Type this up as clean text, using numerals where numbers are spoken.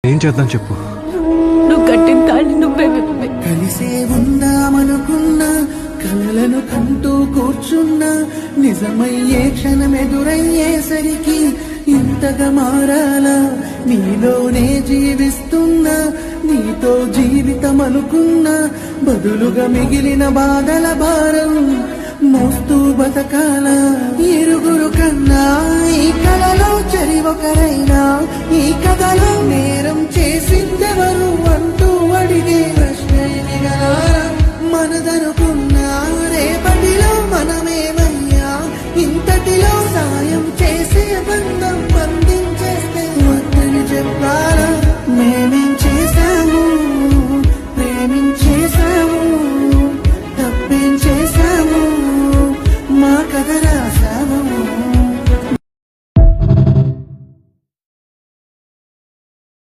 ఏం చేద్దాం చెప్పు. నువ్వు కట్టిన తాళి నువ్వే విప్పి. కలిసే ఉందామనుకున్నా కలలను కంటూ కూర్చున్నా నిజమయ్యే క్షణం ఎదురయ్యేసరికి ఇంతగా మారాలా? నీలోనే జీవిస్తున్నా నీతో జీవితం అనుకున్నా బదులుగా మిగిలిన బాధల భారం మోస్తూ బతకాల. ఇరుగురు కన్నా ఈ కలలో చెరి ఒకరైనా ఈ కథలో నేర